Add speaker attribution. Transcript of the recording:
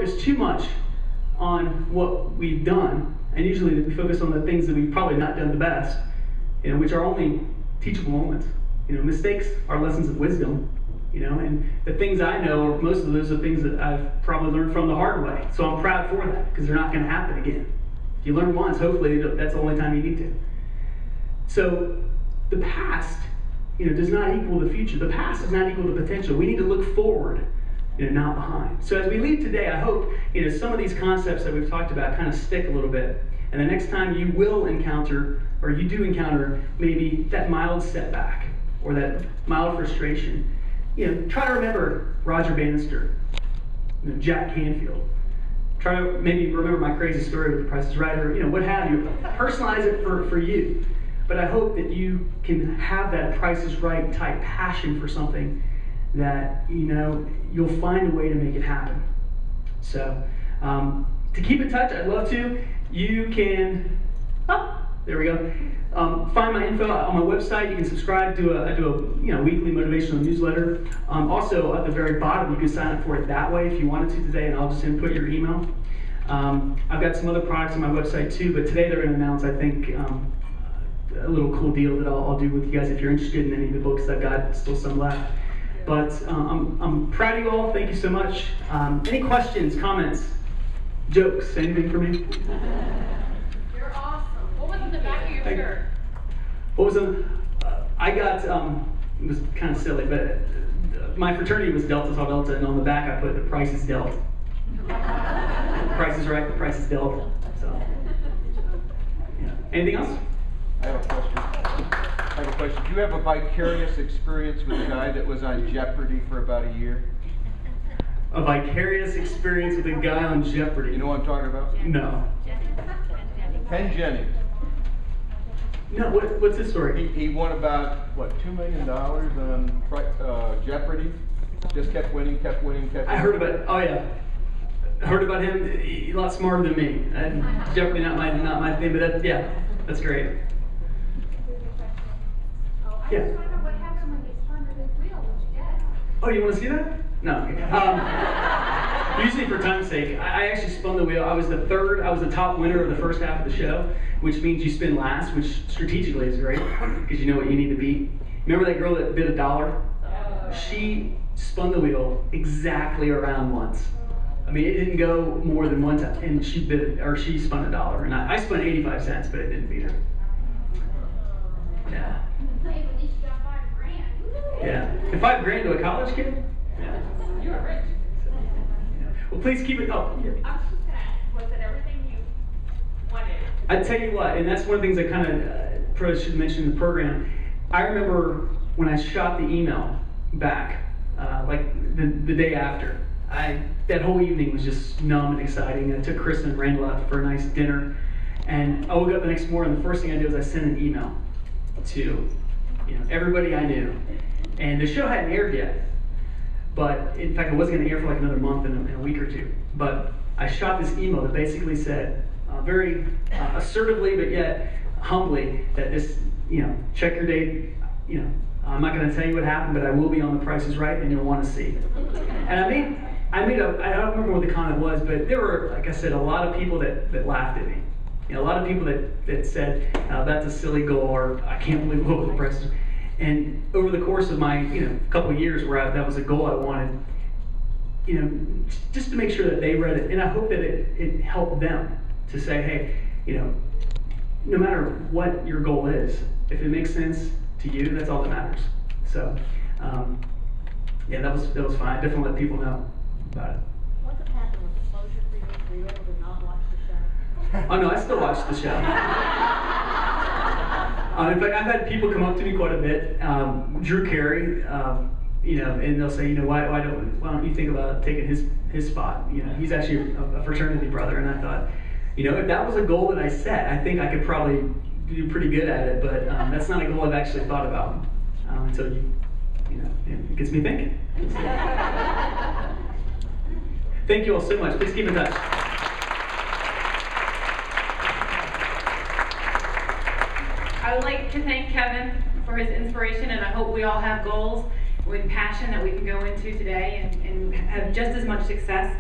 Speaker 1: focus too much on what we've done, and usually we focus on the things that we've probably not done the best, which are only teachable moments. Mistakes are lessons of wisdom, and the things I know, most of those are things that I've probably learned from the hard way. So I'm proud for that, because they're not going to happen again. If you learn once, hopefully that's the only time you need to. So the past, does not equal the future. The past does not equal the potential. We need to look forward, not behind. So as we leave today, I hope, some of these concepts that we've talked about kind of stick a little bit. And the next time you will encounter, or you do encounter, maybe that mild setback or that mild frustration, try to remember Roger Bannister, Jack Canfield. Try to maybe remember my crazy story with The Price is Right, or what have you. Personalize it for you. But I hope that you can have that Price is Right type passion for something that, you'll find a way to make it happen. So, to keep in touch, I'd love to. You can, there we go. Find my info on my website. You can subscribe to I do a weekly motivational newsletter. Also, at the very bottom, you can sign up for it that way if you wanted to today, and I'll just input your email. I've got some other products on my website too, but today they're going to announce, I think, a little cool deal that I'll do with you guys if you're interested in any of the books. I've got still some left. But I'm proud of you all. Thank you so much. Any questions, comments, jokes, anything for me?
Speaker 2: You're awesome. What was in the back of your shirt?
Speaker 1: What was in? I got. It was kind of silly, but my fraternity was Delta Tau Delta, and on the back I put "The Price is Dealt." The price is right. The price is dealt. So, yeah. Anything else?
Speaker 3: I have a question. Do you have a vicarious experience with a guy that was on Jeopardy for about a year?
Speaker 1: A vicarious experience with a guy on Jeopardy.
Speaker 3: You know what I'm talking about?
Speaker 1: No.
Speaker 3: Ken Jennings.
Speaker 1: No, what's his story?
Speaker 3: He won about, $2 million on Jeopardy. Just kept winning, kept winning, kept winning.
Speaker 1: I heard about, oh yeah. I heard about him. He's a lot smarter than me. Jeopardy not my thing, but yeah, that's great.
Speaker 2: I just wonder what happened when they spun the big wheel. Did you get it?
Speaker 1: Oh, you want to see that? No. Okay. Usually for time's sake, I actually spun the wheel. I was the top winner of the first half of the show, which means you spin last, which strategically is great, because you know what you need to beat. Remember that girl that bid $1? She spun the wheel exactly around once. I mean, it didn't go more than one time, and she spun $1, and I spun 85 cents, but it didn't beat her. Yeah.
Speaker 2: Hey, at least you got $5,000.
Speaker 1: Yeah. And $5,000 to a college kid? Yeah.
Speaker 2: You are rich.
Speaker 1: Yeah. Well, please keep it up. Yeah.
Speaker 2: I was just gonna ask, was it everything you wanted?
Speaker 1: I tell you what, and that's one of the things I kind of probably should mention in the program. I remember when I shot the email back, like the day after. That whole evening was just numb and exciting. I took Chris and Randall out for a nice dinner, and I woke up the next morning. The first thing I did was I sent an email to everybody I knew, and the show hadn't aired yet. But in fact, it wasn't going to air for like another month and a week or two. But I shot this email that basically said, very assertively but yet humbly, that this, check your date. I'm not going to tell you what happened, but I will be on The Price is Right, and you'll want to see. And I don't remember what the comment was, but there were, like I said, a lot of people that laughed at me. A lot of people that said, that's a silly goal, or I can't believe what The Price is. And over the course of my, couple of years where that was a goal I wanted, just to make sure that they read it, and I hope that it helped them to say, hey, no matter what your goal is, if it makes sense to you, that's all that matters. So, yeah, that was fine. I definitely let people know about it.
Speaker 4: What happened with the closure period? Were you able to not watch the show?
Speaker 1: Oh no, I still watch the show. In fact, I've had people come up to me quite a bit. Drew Carey, and they'll say, why don't you think about taking his spot? He's actually a fraternity brother, and I thought, if that was a goal that I set, I think I could probably do pretty good at it. But that's not a goal I've actually thought about until it gets me thinking. Thank you all so much. Please keep in touch.
Speaker 5: I would like to thank Kevin for his inspiration, and I hope we all have goals with passion that we can go into today and have just as much success.